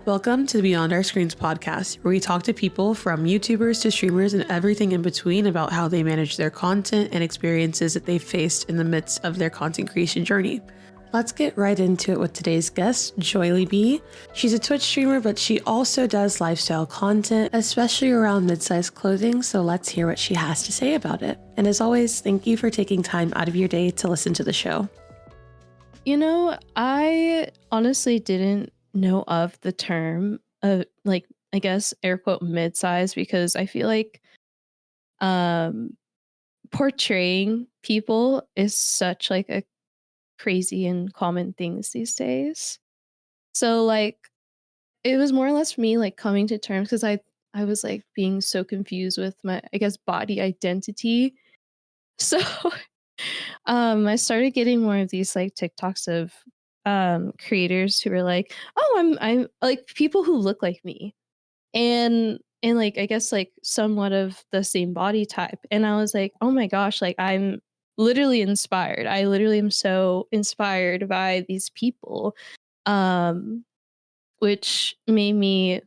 Welcome to the Beyond Our Screens podcast, where we talk to people from YouTubers to streamers and everything in between about how they manage their content and experiences that they've faced in the midst of their content creation journey. Let's get right into it with today's guest, joylliibee. She's a Twitch streamer, but she also does lifestyle content, especially around mid-sized clothing, so let's hear what she has to say about it. And as always, thank you for taking time out of your day to listen to the show. You know, I honestly didn't know of the term of I guess air quote mid-size, because I feel like portraying people is such like a crazy and common things these days. So it was more or less for me like coming to terms, because I was like being so confused with my, I guess, body identity. So I started getting more of these like TikToks of creators who were like, oh, I'm like people who look like me, and like I guess like somewhat of the same body type. And I was like, oh my gosh, like I'm literally inspired. I literally am so inspired by these people. Um which made me,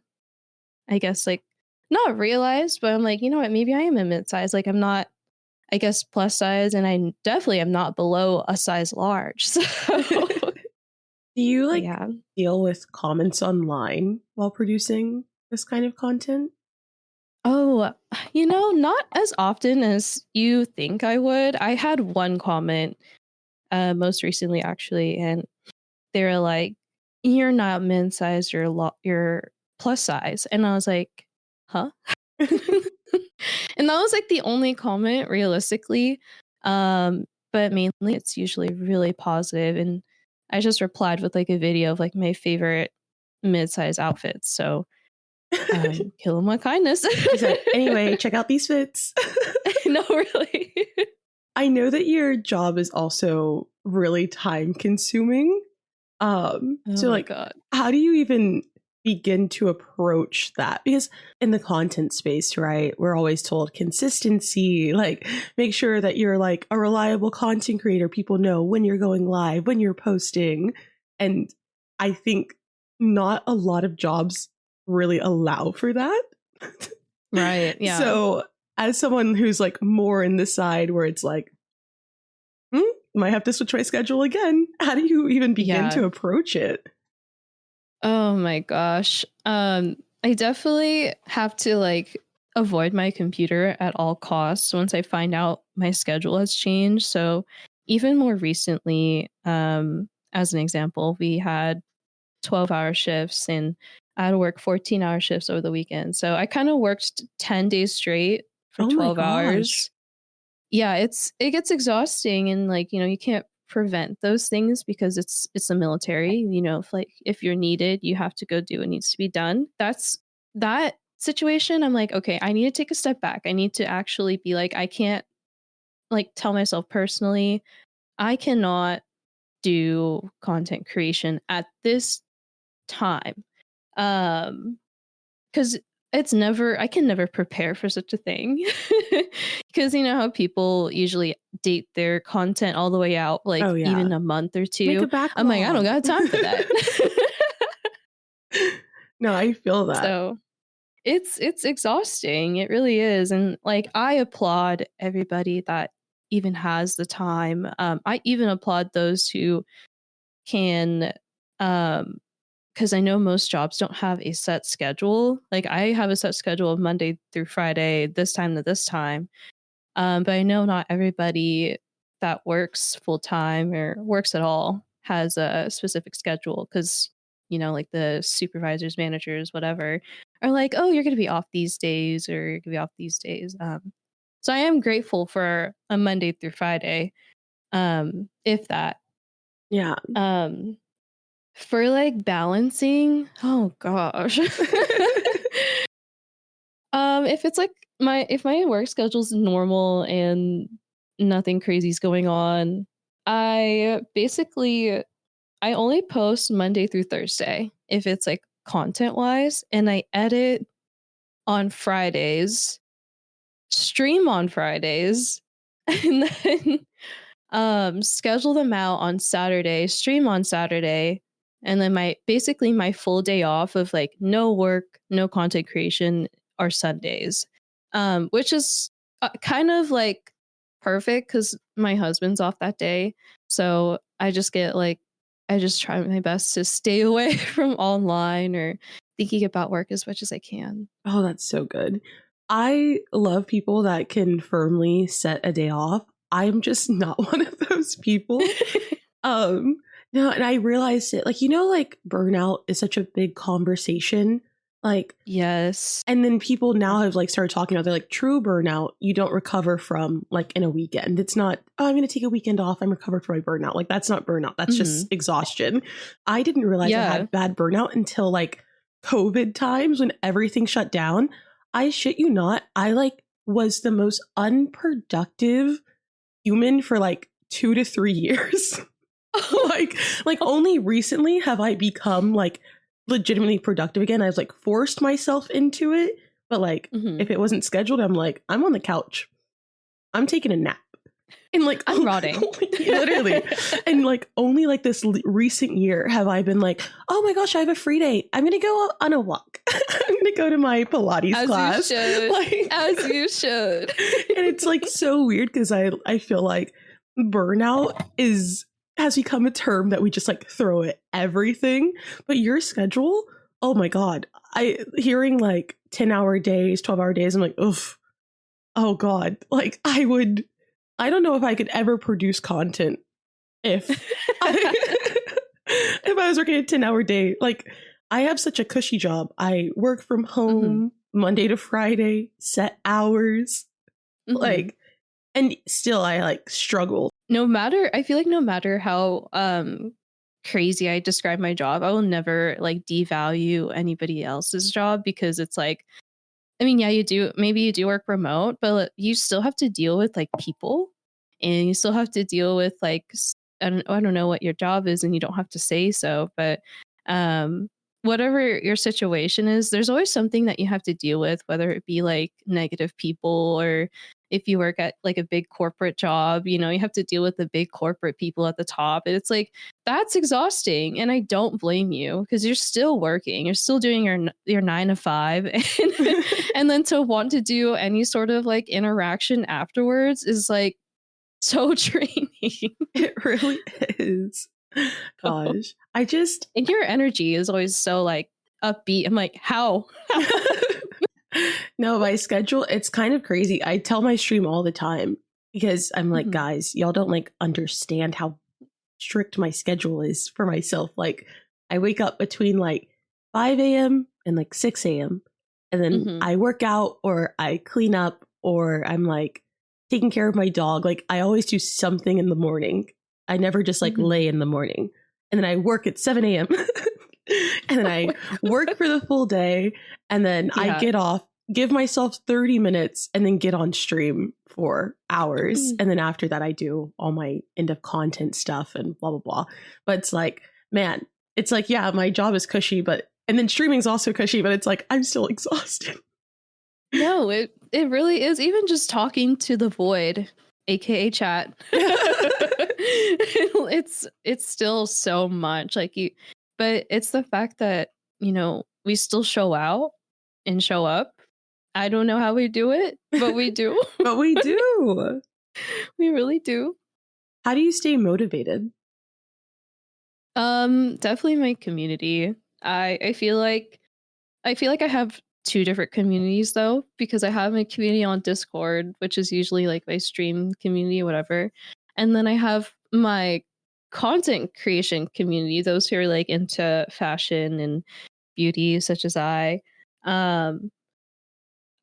I guess, like not realize, but I'm like, you know what, maybe I am a mid-size. Like I'm not, I guess, plus size, and I definitely am not below a size large. So Do you yeah. deal with comments online while producing this kind of content? Oh, you know, not as often as you think I would. I had one comment most recently actually, and they were like, "You're not min size, you're plus size." And I was like, "Huh?" And that was like the only comment realistically. But mainly it's usually really positive, and I just replied with like a video of like my favorite mid-size outfits. So kill 'em with kindness. She said, anyway, check out these fits. No, really. I know that your job is also really time consuming. Oh So my like, god. how do you even begin to approach that? Because in the content space, right, we're always told consistency, like make sure that you're like a reliable content creator. People know when you're going live, when you're posting. And I think not a lot of jobs really allow for that. Right. Yeah. So as someone who's like more in the side where it's like, might have to switch my schedule again. How do you even begin to approach it? Oh my gosh. I definitely have to like avoid my computer at all costs once I find out my schedule has changed. So even more recently, as an example, we had 12-hour shifts, and I had to work 14-hour shifts over the weekend. So I kind of worked 10 days straight for Oh my 12 gosh. hours. Yeah, it gets exhausting, and like, you know, you can't prevent those things because it's the military. You know, if you're needed, you have to go do what needs to be done. That's that situation. I'm like, okay, I need to take a step back. I need to actually be like, I can't like tell myself personally, I cannot do content creation at this time. Because it's never, I can never prepare for such a thing. Because you know how people usually date their content all the way out, like Oh, yeah. even a month or Make two. a backlog. I'm like, I don't got time for that. No, I feel that. So it's exhausting. It really is. And like I applaud everybody that even has the time. I even applaud those who can, because I know most jobs don't have a set schedule. Like I have a set schedule of Monday through Friday, this time to this time. But I know not everybody that works full time or works at all has a specific schedule, because, you know, like the supervisors, managers, whatever, are like, oh, you're going to be off these days, or you're going to be off these days. So I am grateful for a Monday through Friday, if that. Yeah. For like balancing, oh gosh. If it's like if my work schedule's normal and nothing crazy's going on, I only post Monday through Thursday if it's like content wise, and I edit on Fridays, stream on Fridays, and then schedule them out on Saturday, stream on Saturday, and then my full day off of like no work, no content creation are Sundays, which is kind of like perfect because my husband's off that day, so I just try my best to stay away from online or thinking about work as much as I can. Oh, that's so good. I love people that can firmly set a day off. I'm just not one of those people. Um, no, and I realized it, like, like burnout is such a big conversation. Like, Yes. and then people now have like started talking about, they're like, true burnout, you don't recover from like in a weekend. It's not, oh, I'm going to take a weekend off, I'm recovered from my burnout. Like, that's not burnout. That's Mhm. just exhaustion. I didn't realize I Yeah. had bad burnout until like COVID times when everything shut down. I shit you not. I like was the most unproductive human for like 2 to 3 years. like only recently have I become like legitimately productive again. I've like forced myself into it, but like Mhm. if it wasn't scheduled, I'm like, I'm on the couch, I'm taking a nap. And like I'm rotting. literally, and like only like this recent year have I been like, oh my gosh, I have a free day, I'm gonna go on a walk. I'm gonna go to my Pilates As class. you should. Like, As you should. and it's like so weird because I feel like burnout has become a term that we just like throw at everything. But your schedule, oh my god, I hearing like 10-hour days, 12-hour days, I'm like, oof, oh god, like I don't know if I could ever produce content if if I was working a 10-hour day. Like, I have such a cushy job. I work from Mhm. home Monday to Friday, set hours, Mhm. like, and still I like struggle. I feel like no matter how crazy I describe my job, I will never like devalue anybody else's job because it's like, I mean, yeah, maybe you do work remote, but you still have to deal with like people, and you still have to deal with like I don't know what your job is, and you don't have to say so, but um whatever your situation is, there's always something that you have to deal with, whether it be like negative people, or if you work at like a big corporate job, you have to deal with the big corporate people at the top. And it's like, that's exhausting. And I don't blame you because you're still working, you're still doing your 9 to 5. And then to want to do any sort of like interaction afterwards is like so draining. It really is. Gosh, I just And your energy is always so like upbeat. I'm like, how? no, my schedule, it's kind of crazy. I tell my stream all the time because I'm like, Mhm. guys, y'all don't like understand how strict my schedule is for myself. Like, I wake up between like 5 a.m. and like 6 a.m. And then Mhm. I work out or I clean up or I'm like taking care of my dog. Like, I always do something in the morning. I never just like Mhm. lay in the morning. And then I work at 7 a.m. and then Oh I my work for the full day. And then I Yeah. get off, give myself 30 minutes, and then get on stream for hours. Mm. And then after that, I do all my end of content stuff and blah, blah, blah. But it's like, man, it's like, yeah, my job is cushy, but, and then streaming's also cushy, but it's like, I'm still exhausted. No, it really is. Even just talking to the void, aka chat. It's still so much like you, but it's the fact that, we still show out and show up. I don't know how we do it, but we do. But we do. We really do. How do you stay motivated? Definitely my community. I feel like I have two different communities though, because I have my community on Discord, which is usually like my stream community, whatever. And then I have my content creation community, those who are like into fashion and beauty, such as I. Um,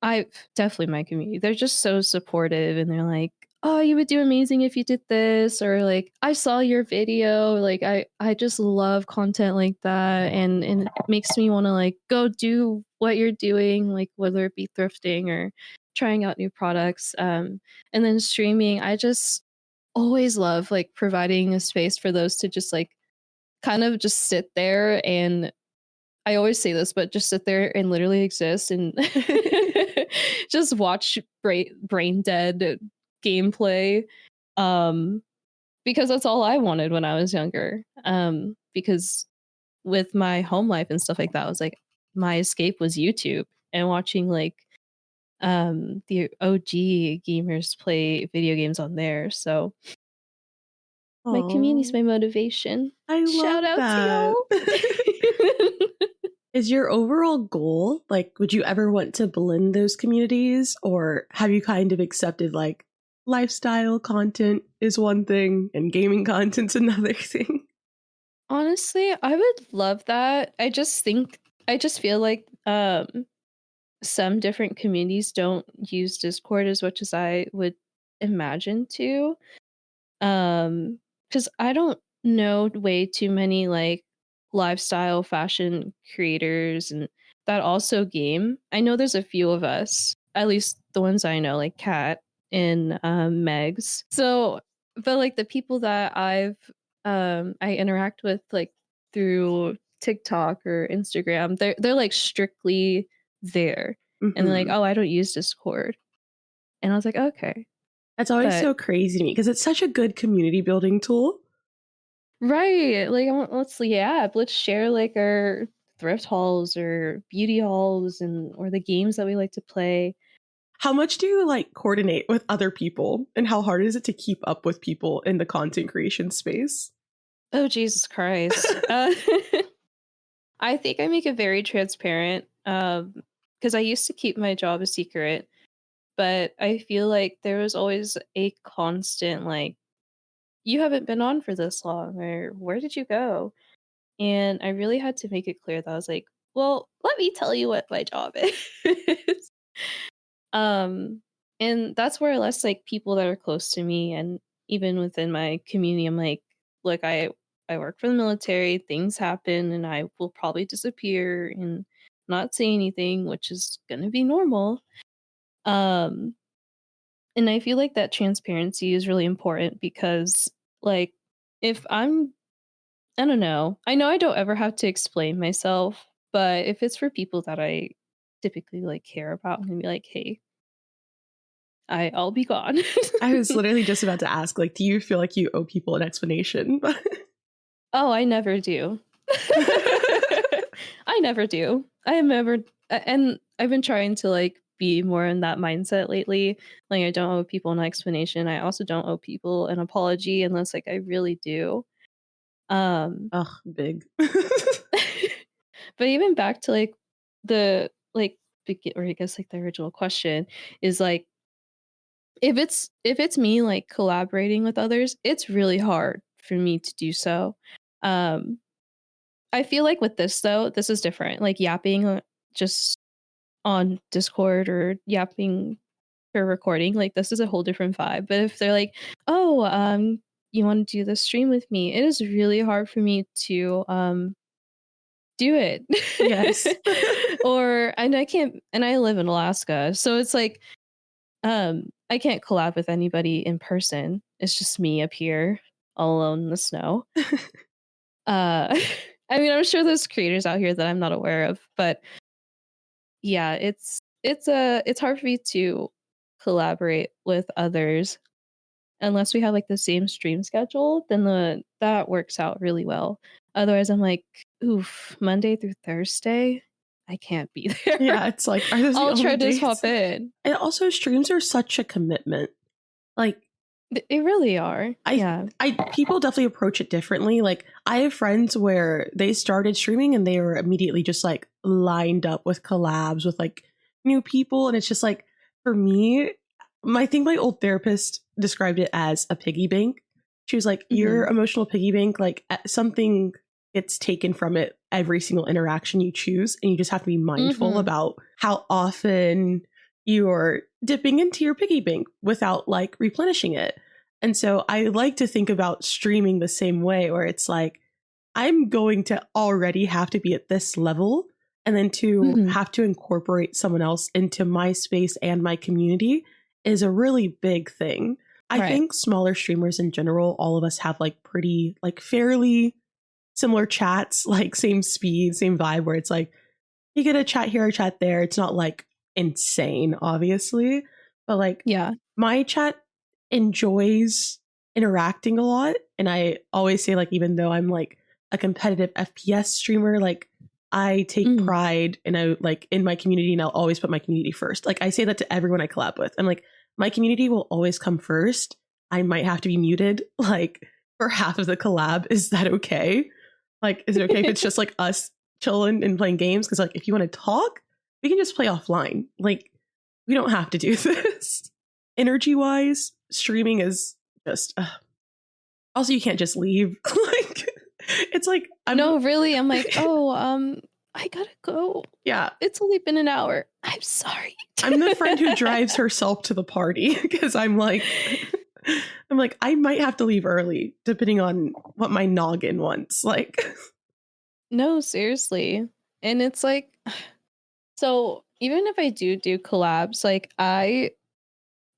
I definitely my community. They're just so supportive and they're like, "Oh, you would do amazing if you did this," or like, "I saw your video." Like I just love content like that, and it makes me want to like go do what you're doing, like whether it be thrifting or trying out new products. And then streaming, I just always love like providing a space for those to just like kind of just sit there, and I always say this, but just sit there and literally exist and just watch brain dead gameplay. Um, because that's all I wanted when I was younger. Because with my home life and stuff like that, I was like, my escape was YouTube and watching like the OG gamers play video games on there. So my community's Oh, my motivation. I Shout love out to that. y'all. Is your overall goal, like, would you ever want to blend those communities, or have you kind of accepted, like, lifestyle content is one thing and gaming content's another thing? Honestly, I would love that. I just feel like some different communities don't use Discord as much as I would imagine to. Because I don't know way too many like lifestyle fashion creators and that also game. I know there's a few of us, at least the ones I know, like Kat and Megs. So, but like the people that I interact with like through TikTok or Instagram, they're like strictly there. And they're like, Hmm. oh, I don't use Discord. And I was like, okay. That's always But so crazy to me because it's such a good community building tool. right. Like, let's yeah, let's share like our thrift hauls or beauty hauls and or the games that we like to play. How much do you like coordinate with other people, and how hard is it to keep up with people in the content creation space? Oh Jesus Christ. I think I make it very transparent. Because I used to keep my job a secret, but I feel like there was always a constant like, you haven't been on for this long, or where did you go? And I really had to make it clear that I was like, well, let me tell you what my job is. Um, and that's where less like people that are close to me and even within my community, I'm like, look, I work for the military, things happen and I will probably disappear and not say anything, which is gonna be normal. Um, and I feel like that transparency is really important because like if I don't know. I know I don't ever have to explain myself, but if it's for people that I typically like care about, I'm gonna be like, hey, I'll be gone. I was literally just about to ask, like, do you feel like you owe people an explanation? Oh, I never do. I never do. I am never, and I've been trying to like be more in that mindset lately. Like, I don't owe people an explanation. I also don't owe people an apology unless like I really do. Um, Ugh, big. but even back to like the like, or I guess like the original question is like, if it's me like collaborating with others, it's really hard for me to do so. Um, I feel like with this though, this is different. Like yapping just on Discord or yapping for recording, like this is a whole different vibe. But if they're like, "Oh, you want to do this stream with me?" It is really hard for me to do it. Yes. Or and I can't and I live in Alaska. So it's like I can't collab with anybody in person. It's just me up here all alone in the snow. I mean, I'm sure there's creators out here that I'm not aware of, but yeah, it's hard for me to collaborate with others unless we have like the same stream schedule, then the that works out really well. Otherwise, I'm like, oof, Monday through Thursday, I can't be there. Yeah, it's like, are those the I'll only try to days? swap in. And also, streams are such a commitment. Like, They really are. I, Yeah. people definitely approach it differently. Like, I have friends where they started streaming and they were immediately just like lined up with collabs with like new people, and it's just like, for me, I think my old therapist described it as a piggy bank. She was like, your Mhm. emotional piggy bank, like something gets taken from it every single interaction you choose, and you just have to be mindful Mhm. about how often you're dipping into your piggy bank without like replenishing it. And so I like to think about streaming the same way, where it's like, I'm going to already have to be at this level, and then to Mhm. have to incorporate someone else into my space and my community is a really big thing. I Right. think smaller streamers in general, all of us have like pretty, like fairly similar chats, like same speed, same vibe, where it's like you get a chat here, a chat there. It's not like insane, obviously, but like Yeah. my chat enjoys interacting a lot. And I always say, like, even though I'm like a competitive FPS streamer. Like I take pride and I like in my community, and I'll always put my community first. Like I say that to everyone I collab with. I'm like, my community will always come first. I might have to be muted like for half of the collab. Is that okay? Like, is it okay if it's just like us chilling and playing games? Because like if you want to talk, we can just play offline. Like we don't have to do this. Energy wise, streaming is just also you can't just leave. Like it's like I'm like, oh, I gotta go. Yeah. It's only been an hour. I'm sorry. I'm the friend who drives herself to the party because I'm like, I might have to leave early depending on what my noggin wants. Like, no, seriously. And it's like, so even if I do collabs, like I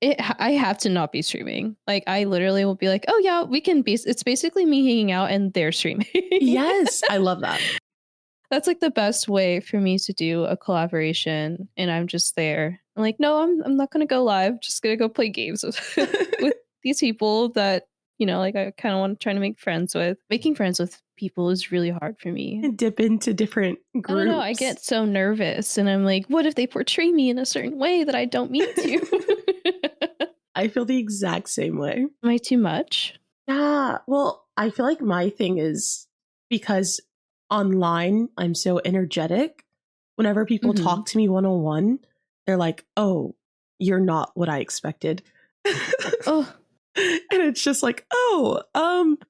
have to not be streaming. Like I literally will be like, oh yeah, we can be. It's basically me hanging out and they're streaming. Yes, I love that. That's like the best way for me to do a collaboration, and I'm just there. I'm like, no, I'm not gonna go live. Just gonna go play games with these people that like I kind of want to try to make friends with. Making friends with people is really hard for me. And dip into different groups. I don't know. I get so nervous, and I'm like, what if they portray me in a certain way that I don't mean to? I feel the exact same way. Am I too much? Yeah. Well, I feel like my thing is because online I'm so energetic. Whenever people talk to me one-on-one, they're like, oh, you're not what I expected. Oh. And it's just like,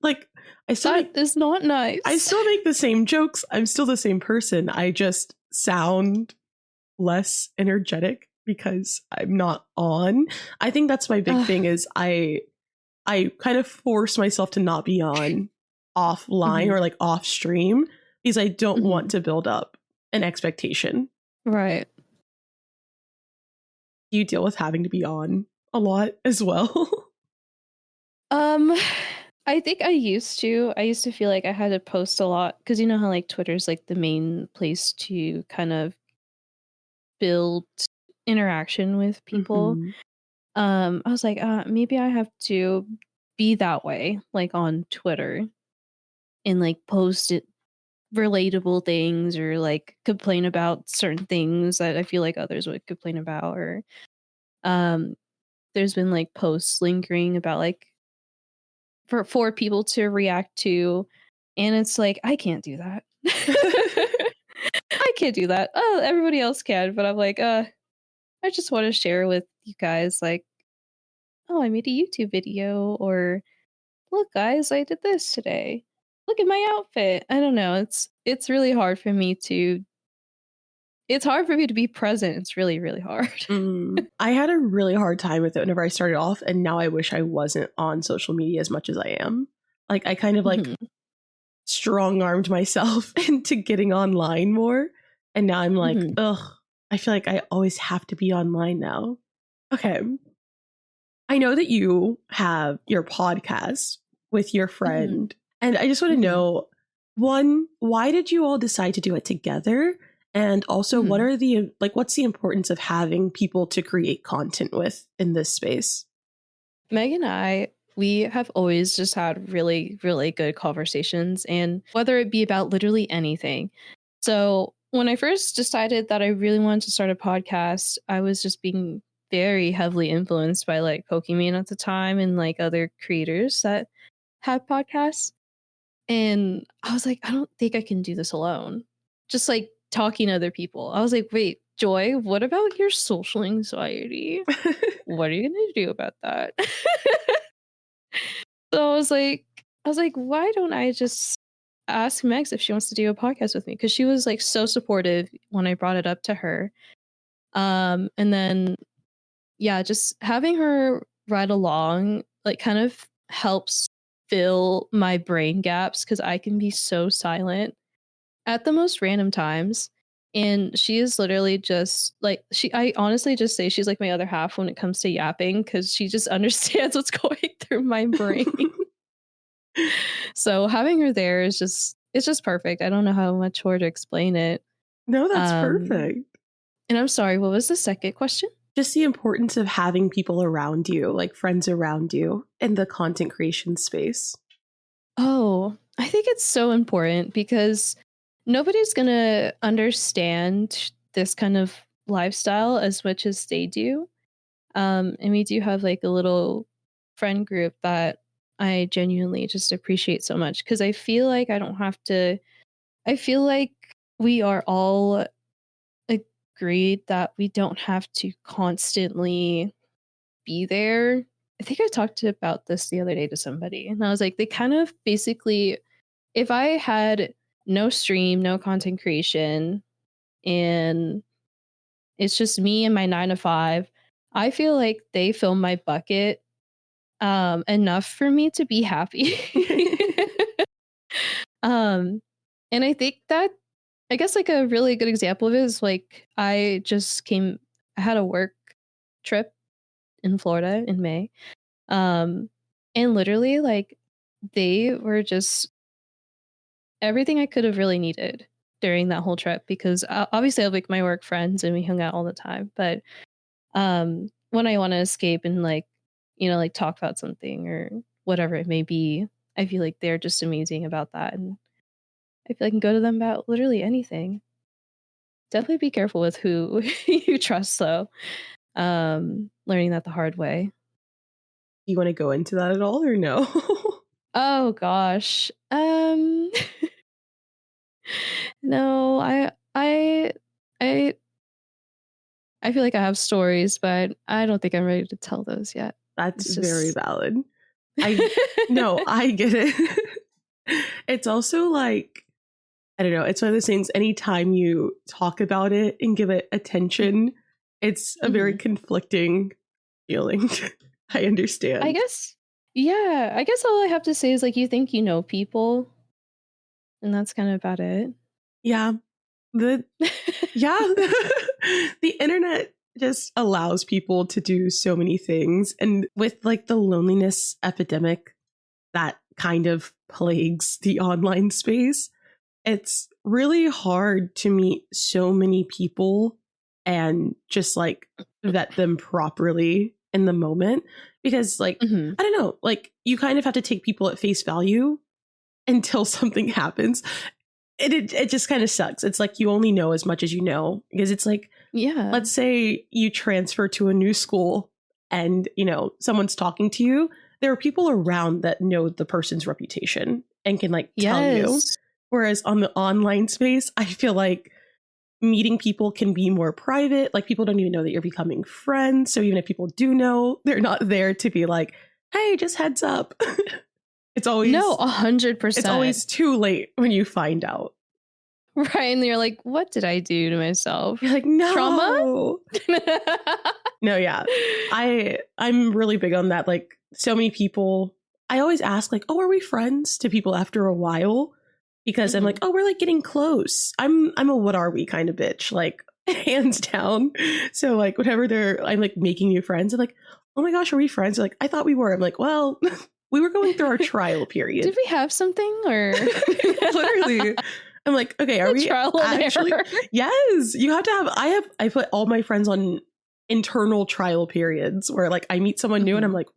like that is not nice. I still make the same jokes. I'm still the same person. I just sound less energetic because I'm not on. I think that's my big thing is I kind of force myself to not be on offline or like off stream because I don't want to build up an expectation. Right. Do you deal with having to be on a lot as well? I think I used to. I used to feel like I had to post a lot because you know how like Twitter's like the main place to kind of build interaction with people. I was like, maybe I have to be that way, like on Twitter, and like post it relatable things or like complain about certain things that I feel like others would complain about. Or there's been like posts lingering about like for people to react to, and it's like I can't do that. I can't do that. Oh, everybody else can, but I'm like, I just want to share with you guys, like, oh, I made a YouTube video, or look, guys, I did this today. Look at my outfit. I don't know. It's really hard for me to. It's hard for me to be present. It's really, really hard. I had a really hard time with it whenever I started off, and now I wish I wasn't on social media as much as I am. Like I kind of like strong-armed myself into getting online more, and now I'm like, ugh, I feel like I always have to be online now. Okay. I know that you have your podcast with your friend, and I just want to know, one, why did you all decide to do it together? And also, what are what's the importance of having people to create content with in this space? Meg and I, we have always just had really, really good conversations, and whether it be about literally anything. So when I first decided that I really wanted to start a podcast, I was just being very heavily influenced by like Pokemon at the time and like other creators that have podcasts. And I was like, I don't think I can do this alone. Just like talking to other people. I was like, wait, Joy, what about your social anxiety? What are you going to do about that? So I was like, why don't I just ask Megs if she wants to do a podcast with me? Because she was like so supportive when I brought it up to her. And then, yeah, just having her ride along, like kind of helps fill my brain gaps because I can be so silent at the most random times. And she is literally just like I honestly just say she's like my other half when it comes to yapping because she just understands what's going through my brain. So having her there is it's just perfect. I don't know how much more to explain it. No, that's perfect. And I'm sorry, what was the second question? Just the importance of having people around you, like friends around you in the content creation space. Oh, I think it's so important because nobody's going to understand this kind of lifestyle as much as they do. And we do have like a little friend group that I genuinely just appreciate so much because I feel like I don't have to, I feel like we are all agreed that we don't have to constantly be there. I think I talked about this the other day to somebody, and I was like, they kind of basically, if I had no stream, no content creation, and it's just me and my 9 to 5, I feel like they fill my bucket enough for me to be happy. um, and I think that I guess like a really good example of it is like I had a work trip in Florida in May. And literally like they were just everything I could have really needed during that whole trip because obviously I have like my work friends and we hung out all the time, but when I want to escape and like like talk about something or whatever it may be, I feel like they're just amazing about that, and I feel I can go to them about literally anything. Definitely be careful with who you trust though. Learning that the hard way. You want to go into that at all or no? Oh gosh. No, I I feel like I have stories, but I don't think I'm ready to tell those yet. That's It's very just valid. I No, I get it. It's also like, I don't know, it's one of those things anytime you talk about it and give it attention, it's a very Mhm. conflicting feeling. I I understand. guess yeah, I guess all I have to say is like you think you know people, and that's kind of about it. Yeah. The Yeah. The internet just allows people to do so many things, and with like the loneliness epidemic that kind of plagues the online space, it's really hard to meet so many people and just like vet them properly in the moment, because like Mhm. I don't know, like you kind of have to take people at face value until something happens. It just kind of sucks. It's like you only know as much as you know, because it's like, Yeah. let's say you transfer to a new school and someone's talking to you, there are people around that know the person's reputation and can like tell you. Yes. Whereas on the online space, I feel like meeting people can be more private. Like people don't even know that you're becoming friends, so even if people do know, they're not there to be like, hey, just heads up. it's No, always hundred it's percent. always too late when you find out. Right, and you're like, "What did I do to You're myself? like, Trauma?" no. No, yeah. I'm really big on that. Like so many people, I always ask like, "Oh, are we friends?" to people after a while, because I'm like, Mhm. "Oh, we're like getting close." I'm a what are we kind of bitch, like hands down. So like whenever I'm like making new friends, I'm like, "Oh my gosh, are we friends?" They're like, "I thought we were." I'm like, "Well, we were going through our trial Did period." we have something or Literally. I'm like, "Okay, are the we trial and actually?" error? Yes, you have to have I put all my friends on internal trial periods where like I meet someone new and I'm Mhm. like,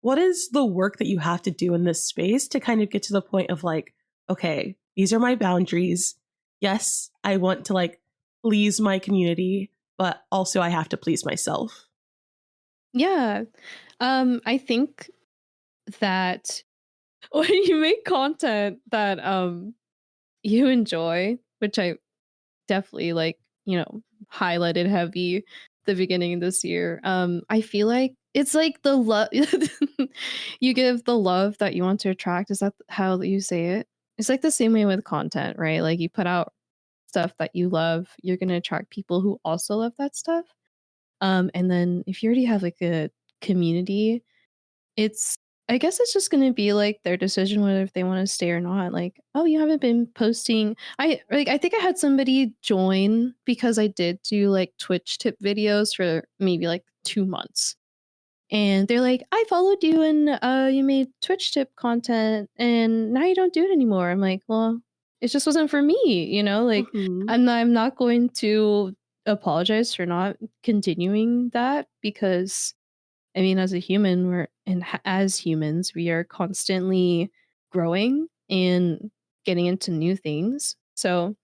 what is the work that you have to do in this space to kind of get to the point of like, okay, these are my boundaries. Yes, I want to like please my community, but also I have to please myself. Yeah. I think that when you make content that you enjoy, which I definitely like, highlighted heavy the beginning of this year. I feel like it's like the love you give the love that you want to attract. Is that how you say it? It's like the same way with content, right? Like you put out stuff that you love, you're gonna attract people who also love that stuff. And then if you already have like a community, it's I guess it's just gonna be, like, their decision whether if they wanna stay or not, like, "Oh, you haven't been posting." I think I had somebody join because I did do, like, Twitch tip videos for maybe, like, 2 months, and they're like, "I followed you and, you made Twitch tip content, and now you don't do it anymore." I'm like, "Well, it just wasn't for me," like, Hmm. I'm not going to apologize for not continuing that because I mean, as a human, as humans, we are constantly growing and getting into new things. So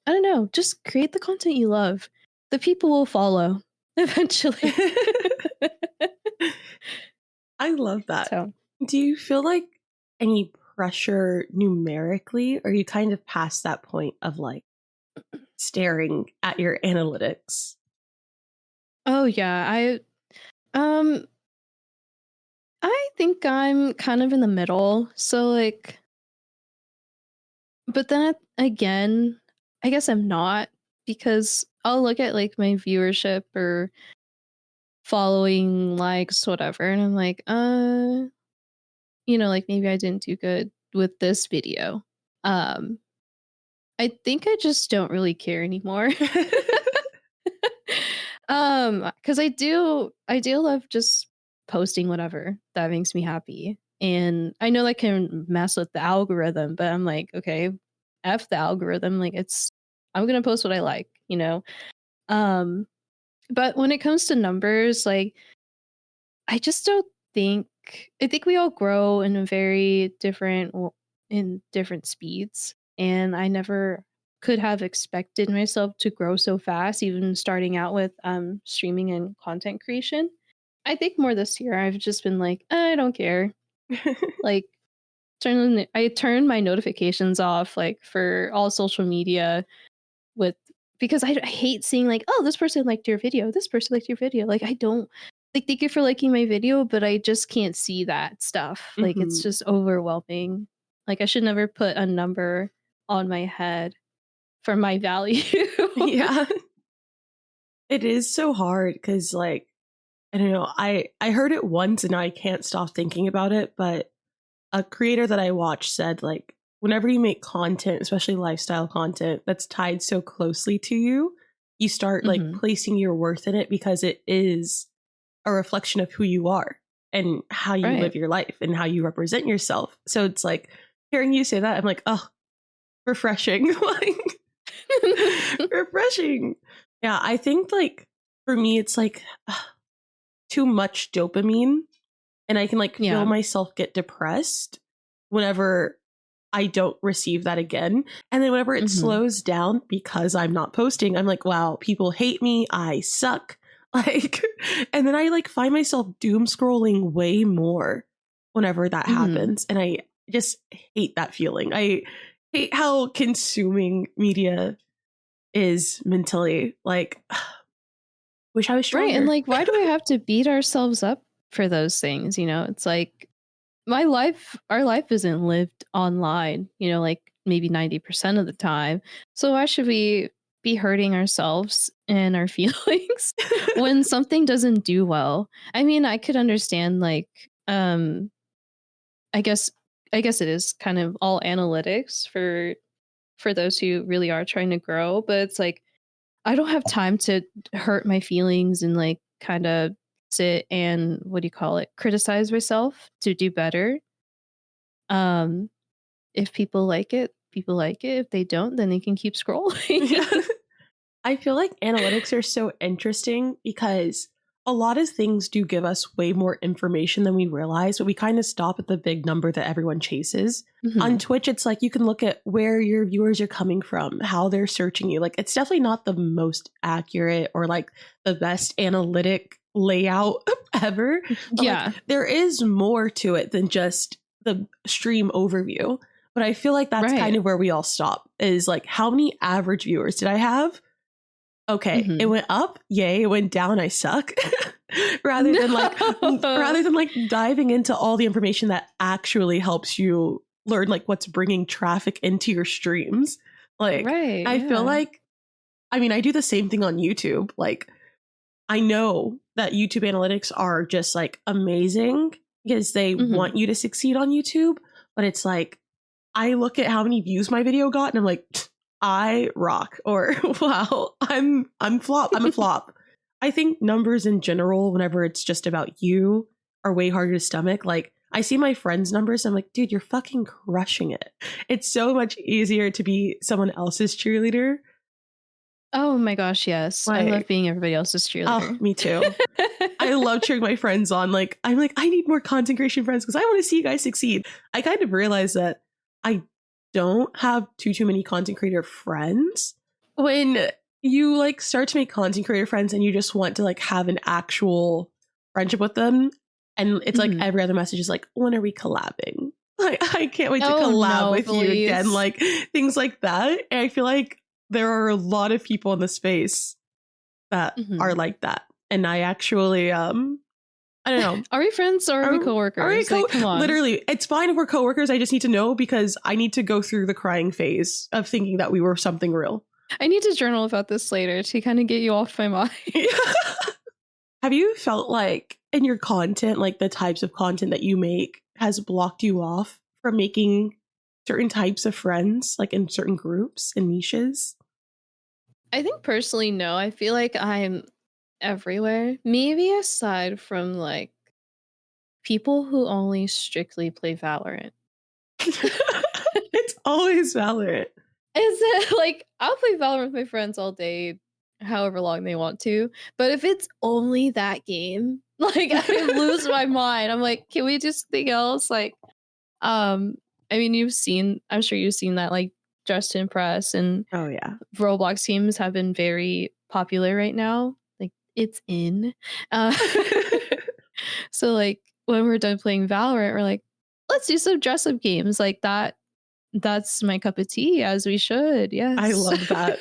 I don't know, just create the content you love. The people will follow eventually. I love that. So Do you feel like any pressure numerically, or are you kind of past that point of like staring at your analytics? oh yeah, um I think I'm kind of in the middle. So like, but then again, I guess I'm not, because I'll look at like my viewership or following likes, whatever, and I'm like, like maybe I didn't do good with this video. Um, I think I just don't really care anymore. Because I do love just posting whatever that makes me happy. And I know that can mess with the algorithm, but I'm like, okay, F the algorithm. Like I'm gonna post what I like. Um, but when it comes to numbers, like I just don't think I think we all grow in a very in different speeds, and I never could have expected myself to grow so fast, even starting out with streaming and content creation. I think more this year I've just been like, I don't care. Like I turned my notifications off like for all social media with because I hate seeing like, oh, this person liked your video, this person liked your video. Like I don't like thank you for liking my video, but I just can't see that stuff. Like it's Mhm. just overwhelming. Like I should never put a number on my head for my value. Yeah. It is so hard because, like, I don't know. I heard it once and I can't stop thinking about it. But a creator that I watch said, like, whenever you make content, especially lifestyle content, that's tied so closely to you, you start like Hmm. placing your worth in it because it is a reflection of who you are and how you live Right. your life and how you represent yourself. So it's like hearing you say that, I'm like, oh, refreshing. Like, refreshing. Yeah, I think like for me, it's like too much dopamine, and I can like feel Yeah. myself get depressed whenever I don't receive that again. And then whenever it Hmm. slows down because I'm not posting, I'm like, wow, people hate me. I suck. Like, and then I like find myself doom scrolling way more whenever that Hmm. happens. And I just hate that feeling. I hate how consuming media is mentally. Like, wish I was Right. And stronger. like, why do we have to beat ourselves up for those things? It's like our life isn't lived online, like maybe 90% of the time. So why should we be hurting ourselves and our feelings when something doesn't do well? I mean, I could understand like I guess I guess it is kind of all analytics for those who really are trying to grow, but it's like I don't have time to hurt my feelings and like kind of sit and what do you call it? Criticize myself to do better. Um if people like it, people like it. If they don't, then they can keep scrolling. Yeah. I feel like analytics are so interesting because a lot of things do give us way more information than we realize, but we kind of stop at the big number that everyone chases. On Mhm. Twitch, it's like you can look at where your viewers are coming from, how they're searching you. Like, it's definitely not the most accurate or like the best analytic layout ever, but like Yeah. there is more to it than just the stream overview. But I feel like that's kind Right. of where we all stop is like, how many average viewers did I have? Okay, it Mhm. went up, yay, it went down, I suck. rather than like No. rather than like diving into all the information that actually helps you learn like what's bringing traffic into your streams. Like Right, I feel yeah. like I mean, I do the same thing on YouTube. Like I know that YouTube analytics are just like amazing because they Mhm. want you to succeed on YouTube, but it's like I look at how many views my video got and I'm like, I rock, or wow, I'm flop. I'm a flop. I think numbers in general, whenever it's just about you, are way harder to stomach. Like I see my friends' numbers, I'm like, dude, you're fucking crushing it. It's so much easier to be someone else's cheerleader. Oh my gosh, yes. I love being everybody else's cheerleader. Oh, me too. I love cheering my friends on. Like, I'm like, I need more content creation friends because I want to see you guys succeed. I kind of realized that I don't have too many content creator friends. When you like start to make content creator friends and you just want to like have an actual friendship with them, and it's like every other message is like, when are we collabing? Like, I can't wait to collab with you again. Like things like that. And I feel like there are a lot of people in the space that are like that. And I actually, I don't know. Are we friends or are we coworkers? Are we like, come on. Literally, it's fine if we're coworkers. I just need to know because I need to go through the crying phase of thinking that we were something real. I need to journal about this later to kind of get you off my mind. Have you felt like in your content, like the types of content that you make has blocked you off from making certain types of friends, like in certain groups and niches? I think personally, no. I feel like I'm everywhere. Maybe aside from like people who only strictly play Valorant. It's always Valorant. Is it like I'll play Valorant with my friends all day, however long they want to. But if it's only that game, like I lose my mind. I'm like, can we do something else? Like, I mean, I'm sure you've seen that like Dress to Impress and oh yeah, Roblox games have been very popular right now. Like it's in. So like when we're done playing Valorant, we're like, let's do some dress up games like that. That's my cup of tea, as we should. Yes. I love that.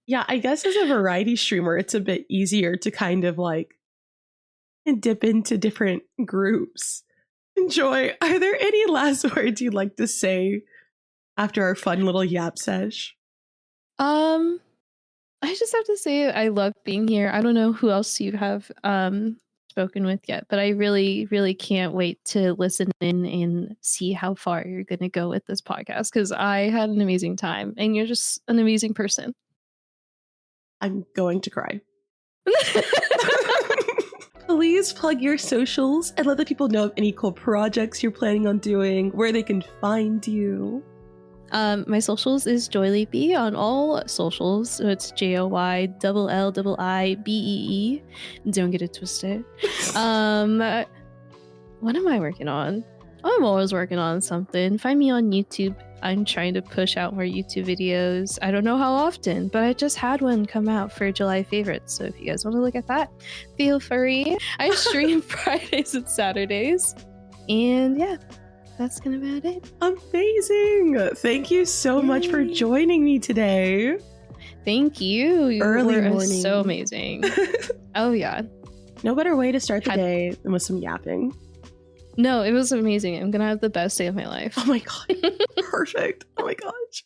Yeah, I guess as a variety streamer, it's a bit easier to kind of like dip into different groups. Joy, are there any last words you'd like to say after our fun little yap sesh? I just have to say I love being here. I don't know who else you have spoken with yet, but I really, really can't wait to listen in and see how far you're going to go with this podcast because I had an amazing time and you're just an amazing person. I'm going to cry. Please plug your socials and let the people know of any cool projects you're planning on doing, where they can find you. My socials is joylliibee on all socials. So it's JOYLLIIBEE. Don't get it twisted. What am I working on? I'm always working on something. Find me on YouTube. I'm trying to push out more YouTube videos. I don't know how often, but I just had one come out for July favorites. So if you guys want to look at that, feel free. I stream Fridays and Saturdays. And yeah, that's kind of about it. Amazing. Thank you so much for joining me today. Thank you. You Early were morning. So amazing. Oh, yeah. No better way to start the day than with some yapping. No, it was amazing. I'm going to have the best day of my life. Oh my God. Perfect. Oh my gosh.